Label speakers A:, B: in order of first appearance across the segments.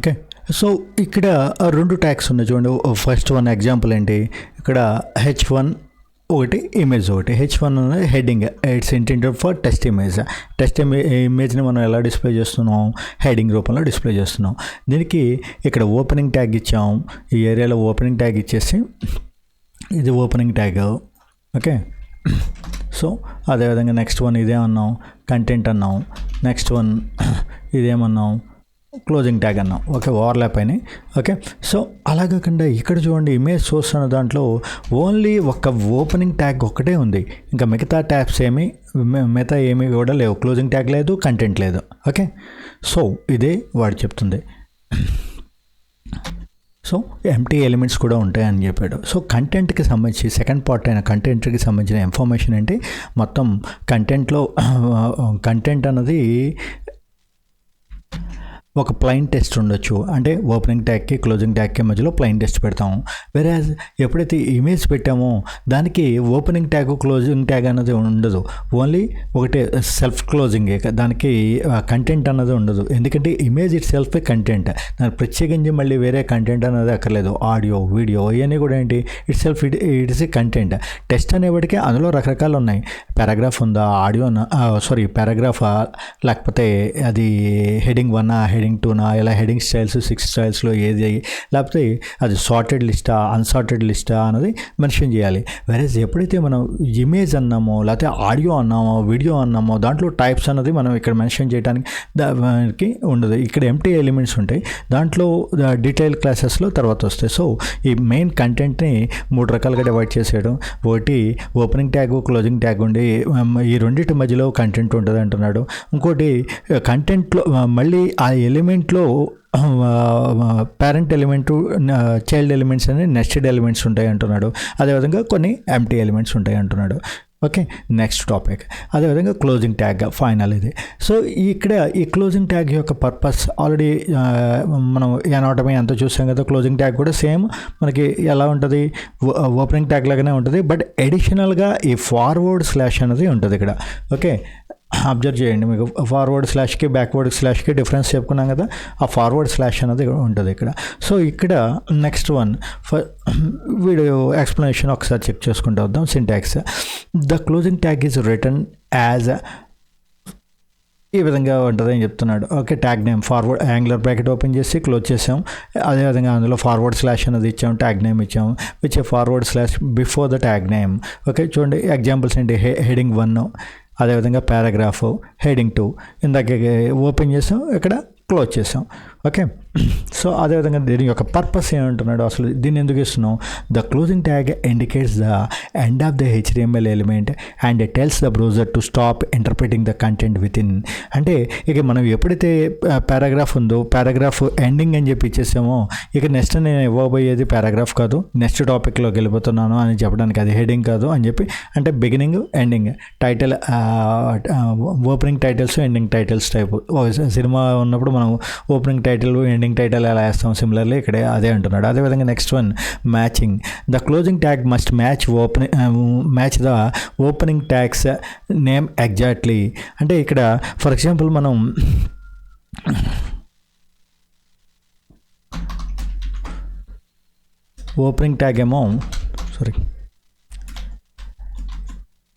A: Okay. So ఇక్కడ 2 tags ఉన్నాయి చూడండి. ఫస్ట్ వన్ ఎగ్జాంపుల్ ఏంటి, ఇక్కడ H1 ఒకటి, ఇమేజ్ ఒకటి. H1 అనేది heading, it's intended for test image. Test ఇమేజ్ని మనం ఎలా డిస్ప్లే చేస్తున్నాం, హెడ్డింగ్ రూపంలో డిస్ప్లే చేస్తున్నాం. దీనికి ఇక్కడ ఓపెనింగ్ ట్యాగ్ ఇచ్చాం. ఈ ఏరియాలో ఓపెనింగ్ ట్యాగ్ ఇచ్చేసి ఇది ఓపెనింగ్ ట్యాగ్. ఓకే. సో అదేవిధంగా నెక్స్ట్ వన్ ఇదేమన్నాం, కంటెంట్ అన్నాం. నెక్స్ట్ వన్ ఇదేమన్నాం, క్లోజింగ్ ట్యాగ్ అన్నాం. ఓకే, ఓవర్లాప్ అయినాయి. ఓకే. సో అలా కాకుండా ఇక్కడ చూడండి, ఇమేజ్ సోర్స్ అన్న దాంట్లో ఓన్లీ ఒక ఓపెనింగ్ ట్యాగ్ ఒక్కటే ఉంది. ఇంకా మిగతా ట్యాగ్స్ మిగతా ఏమీ కూడా లేవు. క్లోజింగ్ ట్యాగ్ లేదు, కంటెంట్ లేదు. ఓకే. సో ఇదే వాడు చెప్తుంది. సో ఎంటీ ఎలిమెంట్స్ కూడా ఉంటాయని చెప్పాడు. సో కంటెంట్కి సంబంధించి సెకండ్ పార్ట్ అయిన కంటెంట్కి సంబంధించిన ఇన్ఫర్మేషన్ ఏంటి, మొత్తం కంటెంట్లో కంటెంట్ అన్నది ఒక ప్లెయిన్ టెక్స్ట్ ఉండొచ్చు. అంటే ఓపెనింగ్ ట్యాగ్కి క్లోజింగ్ ట్యాగ్కి మధ్యలో ప్లెయిన్ టెక్స్ట్ పెడతాము. వేరేజ్ ఎప్పుడైతే ఇమేజ్ పెట్టామో దానికి ఓపెనింగ్ ట్యాగ్ క్లోజింగ్ ట్యాగ్ అన్నది ఉండదు. ఓన్లీ ఒకటే సెల్ఫ్ క్లోజింగే, దానికి కంటెంట్ అన్నది ఉండదు. ఎందుకంటే ఇమేజ్ ఇట్ సెల్ఫే కంటెంట్. దానికి ప్రత్యేకించి మళ్ళీ వేరే కంటెంట్ అన్నది అక్కర్లేదు. ఆడియో, వీడియో ఇవన్నీ కూడా ఏంటి, itself it is content. Text అనేవాటికి అందులో రకరకాలు ఉన్నాయి. పారాగ్రాఫ్ ఉందా, ఆడియో పారాగ్రాఫా, లేకపోతే అది హెడింగ్ 1, హెడింగ్ 2, ఇలా హెడింగ్ స్టైల్స్ 6 స్టైల్స్లో ఏది, లేకపోతే అది సార్టెడ్ లిస్టా, అన్సార్టెడ్ లిస్టా అన్నది మెన్షన్ చేయాలి. వేరేజ్ ఎప్పుడైతే మనం ఇమేజ్ అన్నామో, లేకపోతే ఆడియో అన్నామో, వీడియో అన్నామో, దాంట్లో టైప్స్ అన్నది మనం ఇక్కడ మెన్షన్ చేయడానికి దానికి ఉండదు. ఇక్కడ ఎంటీ ఎలిమెంట్స్ ఉంటాయి, దాంట్లో డీటెయిల్ క్లాసెస్లో తర్వాత వస్తాయి. సో ఈ మెయిన్ కంటెంట్ని 3 రకాలుగా డివైడ్ చేసేయడం. ఒకటి ఓపెనింగ్ ట్యాగ్, క్లోజింగ్ ట్యాగ్ ఉండి ఈ రెండింటి మధ్యలో కంటెంట్ ఉంటుంది అంటున్నాడు. ఇంకోటి కంటెంట్లో మళ్ళీ ఆ ఎలిమెంట్లో పేరెంట్ ఎలిమెంటు, చైల్డ్ ఎలిమెంట్స్ అని నెస్టెడ్ ఎలిమెంట్స్ ఉంటాయి అంటున్నాడు. అదేవిధంగా కొన్ని ఎంటీ ఎలిమెంట్స్ ఉంటాయి అంటున్నాడు. Okay, next topic. అదేవిధంగా క్లోజింగ్ ట్యాగ్ ఫైనల్ ఇది. సో ఇక్కడ ఈ క్లోజింగ్ ట్యాగ్ యొక్క పర్పస్ ఆల్రెడీ మనం ఎనాటమీ అంతా చూసాం కదా. క్లోజింగ్ ట్యాగ్ కూడా సేమ్ మనకి ఎలా ఉంటుంది, ఓపెనింగ్ ట్యాగ్ లాగానే ఉంటుంది. బట్ ఎడిషనల్గా ఈ ఫార్వర్డ్ స్లాష్ అనేది ఉంటుంది ఇక్కడ. ఓకే, అబ్జర్వ్ చేయండి, మీకు ఫార్వర్డ్ స్లాష్కి బ్యాక్వర్డ్ స్లాష్కి డిఫరెన్స్ చెప్పుకున్నాం కదా. ఆ ఫార్వర్డ్ స్లాష్ అనేది ఉంటుంది ఇక్కడ. సో ఇక్కడ నెక్స్ట్ వన్ వీడియో ఎక్స్ప్లెనేషన్ ఒకసారి చెక్ చేసుకుంటూ వద్దాం. Syntax, the closing tag is return as ఈ విధంగా ఉంటుంది అని చెప్తున్నాడు. Okay, tag name forward angular bracket open చేసి క్లోజ్ చేసాం. అదేవిధంగా అందులో ఫార్వర్డ్ స్లాష్ అనేది ఇచ్చాము, ట్యాగ్ నేమ్ ఇచ్చాము, which forward slash before the tag name. Okay, చూడండి ఎగ్జాంపుల్స్ ఏంటి, హెడింగ్ 1, అదేవిధంగా పారాగ్రాఫ్, హెడింగ్ 2 ఇందాక ఓపెన్ చేసాం, ఇక్కడ క్లోజ్ చేసాం. ఓకే, సో అదేవిధంగా దీని యొక్క పర్పస్ ఏమంటున్నాడు, అసలు దీన్ని ఎందుకు ఇస్తున్నాం. The closing tag indicates the end of the HTML element and it tells the browser to stop interpreting the content with in. అంటే ఇక మనం ఎప్పుడైతే పారాగ్రాఫ్ ఉందో, పారాగ్రాఫ్ ఎండింగ్ అని చెప్పి ఇచ్చేసామో, ఇక నెక్స్ట్ నేను ఇవ్వబోయేది పారాగ్రాఫ్ కాదు, నెక్స్ట్ టాపిక్లోకి వెళ్ళిపోతున్నాను అని చెప్పడానికి, అది హెడింగ్ కాదు అని చెప్పి. అంటే beginning, ending, title, opening titles, ending titles type. Cinema ఉన్నప్పుడు మనం ఓపెనింగ్ టైటిల్, ఎండింగ్ టైటిల్ ఎలా వేస్తాం, సిమిలర్లీ ఇక్కడే అదే అంటున్నాడు. అదేవిధంగా next one matching, the closing tag must match the opening tags name exactly. అంటే ఇక్కడ ఫర్ ఎగ్జాంపుల్ మనం ఓపెనింగ్ ట్యాగ్ ఏమో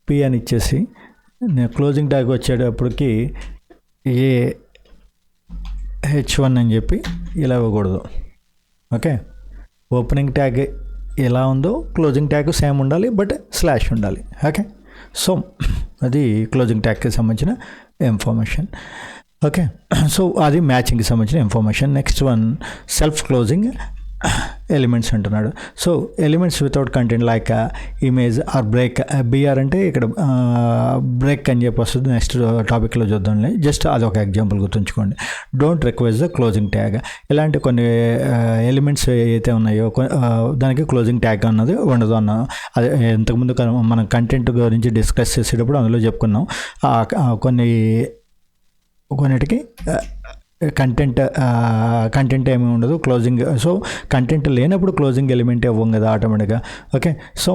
A: పి అని ఇచ్చేసి, క్లోజింగ్ ట్యాగ్ వచ్చేటప్పటికి H1 అని చెప్పి ఇలా ఇవ్వకూడదు. ఓకే, ఓపెనింగ్ ట్యాగ్ ఎలా ఉందో క్లోజింగ్ ట్యాగ్ సేమ్ ఉండాలి, బట్ స్లాష్ ఉండాలి. ఓకే, సో అది క్లోజింగ్ ట్యాగ్కి సంబంధించిన ఇన్ఫర్మేషన్. ఓకే, సో అది మ్యాచింగ్కి సంబంధించిన information. Next one self closing elements అంటున్నాడు. So elements without content like image or break, BR అంటే ఇక్కడ బ్రేక్ అని చెప్పి వస్తుంది. నెక్స్ట్ టాపిక్లో చూద్దాంలే, జస్ట్ అదొక ఎగ్జాంపుల్ గుర్తుంచుకోండి. Don't request the closing tag. ఇలాంటి కొన్ని ఎలిమెంట్స్ ఏవైతే ఉన్నాయో దానికి క్లోజింగ్ ట్యాగ్ అన్నది ఉండదు అన్న. అదే ఇంతకుముందు మనం కంటెంట్ గురించి డిస్కస్ చేసేటప్పుడు అందులో చెప్పుకున్నాం. కొన్నిటికి కంటెంట్ ఏమీ ఉండదు, క్లోజింగ్. సో కంటెంట్ లేనప్పుడు క్లోజింగ్ ఎలిమెంట్ ఇవ్వం కదా ఆటోమేటిక్గా. Okay, so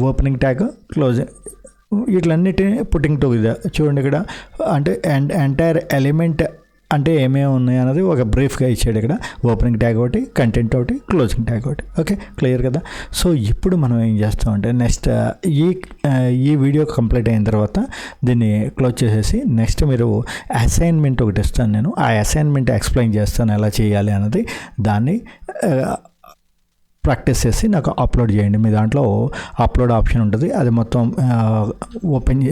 A: opening tag, closing, వీటిలన్నిటిని పుట్టింగ్ టుగెదర్. చూడండి ఇక్కడ అంటే ఎంటైర్ ఎలిమెంట్ అంటే ఏమేమి ఉన్నాయి అన్నది ఒక బ్రీఫ్గా ఇచ్చాడు ఇక్కడ. ఓపెనింగ్ ట్యాగ్ ఒకటి, కంటెంట్ ఒకటి, క్లోజింగ్ ట్యాగ్ ఒకటి. ఓకే, క్లియర్ కదా. సో ఇప్పుడు మనం ఏం చేస్తామంటే నెక్స్ట్ ఈ వీడియో కంప్లీట్ అయిన తర్వాత దీన్ని క్లోజ్ చేసేసి నెక్స్ట్ మీరు అసైన్మెంట్ ఒకటి ఇస్తాను నేను. ఆ అసైన్మెంట్ ఎక్స్ప్లెయిన్ చేస్తాను ఎలా చేయాలి అన్నది. దాన్ని ప్రాక్టీస్ చేసి నాకు అప్లోడ్ చేయండి. మీ దాంట్లో అప్లోడ్ ఆప్షన్ ఉంటుంది, అది మొత్తం ఓపెన్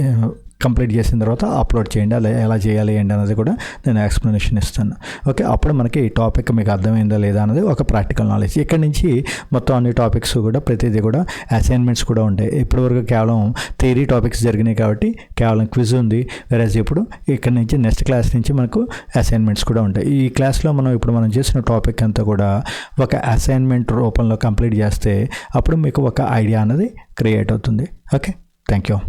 A: కంప్లీట్ చేసిన తర్వాత అప్లోడ్ చేయండి. అలా ఎలా చేయాలి ఏంటి అన్నది కూడా నేను ఎక్స్ప్లెనేషన్ ఇస్తాను. ఓకే, అప్పుడు మనకి ఈ టాపిక్ మీకు అర్థమైందా లేదా అన్నది ఒక ప్రాక్టికల్ నాలెడ్జ్. ఇక్కడ నుంచి మొత్తం అన్ని టాపిక్స్ కూడా ప్రతిదీ కూడా అసైన్మెంట్స్ కూడా ఉంటాయి. ఇప్పటివరకు కేవలం థియరీ టాపిక్స్ జరిగినాయి కాబట్టి కేవలం క్విజ్ ఉంది. వెరస్ ఇప్పుడు ఇక్కడ నుంచి నెక్స్ట్ క్లాస్ నుంచి మనకు అసైన్మెంట్స్ కూడా ఉంటాయి. ఈ క్లాస్లో మనం చేసిన టాపిక్ అంతా కూడా ఒక అసైన్మెంట్ రూపంలో కంప్లీట్ చేస్తే అప్పుడు మీకు ఒక ఐడియా అన్నది క్రియేట్ అవుతుంది. Okay, thank you.